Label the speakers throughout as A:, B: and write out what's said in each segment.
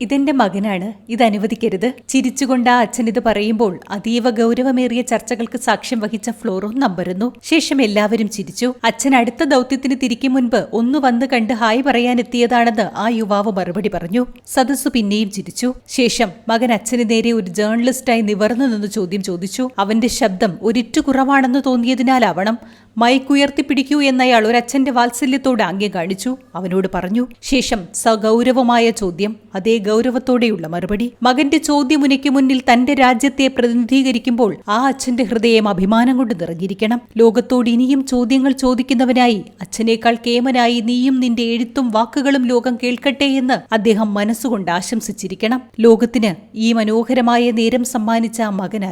A: ഇതെന്റെ മകനാണ്, ഇത് അനുവദിക്കരുത്. ചിരിച്ചുകൊണ്ട് ആ അച്ഛൻ ഇത് പറയുമ്പോൾ അതീവ ഗൗരവമേറിയ ചർച്ചകൾക്ക് സാക്ഷ്യം വഹിച്ച ഫ്ലോറോ നമ്പരുന്നു. ശേഷം എല്ലാവരും ചിരിച്ചു. അച്ഛൻ അടുത്ത ദൗത്യത്തിന് തിരിക്കും മുൻപ് ഒന്ന് വന്ന് കണ്ട് ഹായ് പറയാനെത്തിയതാണെന്ന് ആ യുവാവ് മറുപടി പറഞ്ഞു. സദസ്സു പിന്നെയും ചിരിച്ചു. ശേഷം മകൻ അച്ഛന് നേരെ ഒരു ജേർണലിസ്റ്റായി നിവർന്നു നിന്ന് ചോദ്യം ചോദിച്ചു. അവന്റെ ശബ്ദം ഒരിറ്റു കുറവാണെന്ന് തോന്നിയതിനാലാവണം മൈക്കുയർത്തിപ്പിടിക്കൂ എന്നയാൾ ഒരച്ഛന്റെ വാത്സല്യത്തോട് ആംഗ്യം കാണിച്ചു. അവനോട് പറഞ്ഞു. ശേഷം സഗൗരവമായ ചോദ്യം, അതേ ഗൗരവത്തോടെയുള്ള മറുപടി. മകന്റെ ചോദ്യമുനയ്ക്ക് മുന്നിൽ തന്റെ രാജ്യത്തെ പ്രതിനിധീകരിക്കുമ്പോൾ ആ അച്ഛന്റെ ഹൃദയം അഭിമാനം കൊണ്ട് നിറഞ്ഞിരിക്കണം. ലോകത്തോട് ഇനിയും ചോദ്യങ്ങൾ ചോദിക്കുന്നവനായി, അച്ഛനേക്കാൾ കേമനായി നീയും നിന്റെ എഴുത്തും വാക്കുകളും ലോകം കേൾക്കട്ടെ എന്ന് അദ്ദേഹം മനസ്സുകൊണ്ട് ആശംസിച്ചിരിക്കണം. ലോകത്തിന് ഈ മനോഹരമായ നേരം സമ്മാനിച്ച ആ മകൻ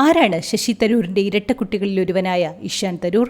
A: ആരാണ് ശശി തരൂരിന്റെ ഇരട്ടക്കുട്ടികളിൽ ഒരുവനായ ഇഷാൻ തരൂർ.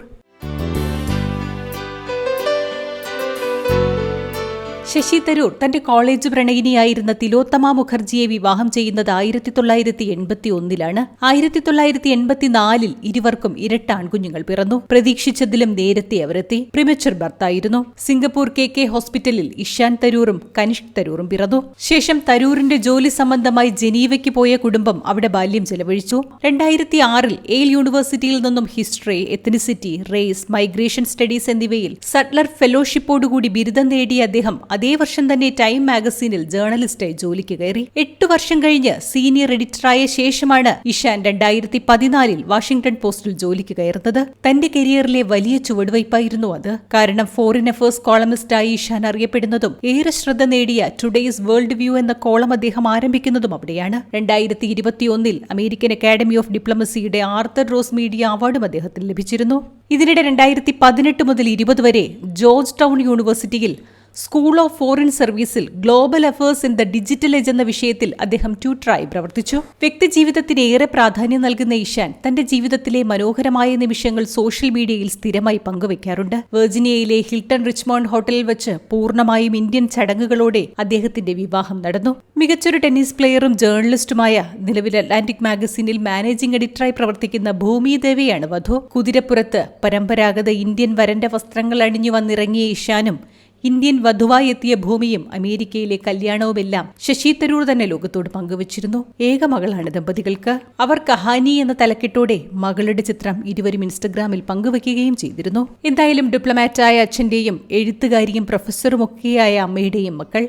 A: ശശി തരൂർ തന്റെ കോളേജ് പ്രണയിനിയായിരുന്ന തിലോത്തമ മുഖർജിയെ വിവാഹം ചെയ്യുന്നത് 1981-ലാണ്. 1984 ഇരുവർക്കും ഇരട്ട ആൺകുഞ്ഞുങ്ങൾ പിറന്നു. പ്രതീക്ഷിച്ചതിലും നേരത്തെ അവരെത്തി. പ്രിമച്വർ ബർത്തായിരുന്നു. സിംഗപ്പൂർ KK ഹോസ്പിറ്റലിൽ ഇഷാൻ തരൂറും കനിഷ്ക് തരൂറും പിറന്നു. ശേഷം തരൂറിന്റെ ജോലി സംബന്ധമായി ജനീവയ്ക്ക് പോയ കുടുംബം അവിടെ ബാല്യം ചെലവഴിച്ചു. 2006 യേൽ യൂണിവേഴ്സിറ്റിയിൽ നിന്നും history, ethnicity, race, migration studies എന്നിവയിൽ സട്ലർ ഫെലോഷിപ്പോടുകൂടി ബിരുദം നേടിയ അദ്ദേഹം അതേ വർഷം തന്നെ ടൈം മാഗസീനിൽ ജേർണലിസ്റ്റായി ജോലിക്ക് കയറി. 8 വർഷം കഴിഞ്ഞ് സീനിയർ എഡിറ്ററായ ശേഷമാണ് ഇഷാൻ 2014 വാഷിംഗ്ടൺ പോസ്റ്റിൽ ജോലിക്ക് കയറുന്നത്. തന്റെ കരിയറിലെ വലിയ ചുവടുവയ്പായിരുന്നു അത്. കാരണം ഫോറിൻ അഫയേഴ്സ് കോളമിസ്റ്റായി ഇഷാൻ അറിയപ്പെടുന്നതും ഏറെ ശ്രദ്ധ നേടിയ ടുഡേയ്സ് വേൾഡ് വ്യൂ എന്ന കോളം അദ്ദേഹം ആരംഭിക്കുന്നതും അവിടെയാണ്. 2021 അമേരിക്കൻ അക്കാഡമി ഓഫ് ഡിപ്ലോമസിയുടെ ആർതർ റോസ് മീഡിയ അവാർഡും അദ്ദേഹത്തിന് ലഭിച്ചിരുന്നു. ഇതിനിടെ 2018 മുതൽ 20 വരെ ജോർജ് ടൗൺ യൂണിവേഴ്സിറ്റിയിൽ സ്കൂൾ ഓഫ് ഫോറിൻ സർവീസിൽ global affairs in the digital age എന്ന വിഷയത്തിൽ അദ്ദേഹം ട്യൂട്ടറായി പ്രവർത്തിച്ചു. വ്യക്തിജീവിതത്തിന് ഏറെ പ്രാധാന്യം നൽകുന്ന ഇഷാൻ തന്റെ ജീവിതത്തിലെ മനോഹരമായ നിമിഷങ്ങൾ സോഷ്യൽ മീഡിയയിൽ സ്ഥിരമായി പങ്കുവയ്ക്കാറുണ്ട്. വെർജീനിയയിലെ ഹിൽട്ടൺ റിച്ച്മോണ്ട് ഹോട്ടലിൽ വെച്ച് പൂർണ്ണമായും ഇന്ത്യൻ ചടങ്ങുകളോടെ അദ്ദേഹത്തിന്റെ വിവാഹം നടന്നു. മികച്ചൊരു ടെന്നീസ് പ്ലെയറും ജേർണലിസ്റ്റുമായ, നിലവിൽ അറ്റ്ലാന്റിക് മാഗസീനിൽ മാനേജിംഗ് എഡിറ്ററായി പ്രവർത്തിക്കുന്ന ഭൂമി ദേവിയാണ് വധു. കുതിരപ്പുറത്ത് പരമ്പരാഗത ഇന്ത്യൻ വരന്റെ വസ്ത്രങ്ങൾ അണിഞ്ഞു വന്നിറങ്ങിയ ഇഷാനും ഇന്ത്യൻ വധുവായി എത്തിയ ഭൂമിയും അമേരിക്കയിലെ കല്യാണവുമെല്ലാം ശശി തരൂർ തന്നെ ലോകത്തോട് പങ്കുവച്ചിരുന്നു. ഏക മകളാണ് ദമ്പതികൾക്ക്. അവർ കഹാനി എന്ന തലക്കെട്ടോടെ മകളുടെ ചിത്രം ഇരുവരും ഇൻസ്റ്റഗ്രാമിൽ പങ്കുവയ്ക്കുകയും ചെയ്തിരുന്നു. എന്തായാലും ഡിപ്ലോമാറ്റായ അച്ഛന്റെയും എഴുത്തുകാരിയും പ്രൊഫസറുമൊക്കെയായ അമ്മയുടെയും മക്കൾ,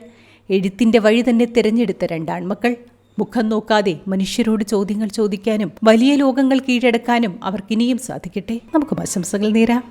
A: എഴുത്തിന്റെ വഴി തന്നെ തിരഞ്ഞെടുത്ത രണ്ടാൺമക്കൾ. മുഖം നോക്കാതെ മനുഷ്യരോട് ചോദ്യങ്ങൾ ചോദിക്കാനും വലിയ ലോകങ്ങൾ കീഴടക്കാനും അവർക്കിനിയും സാധിക്കട്ടെ. നമുക്ക് ആശംസകൾ നേരാം.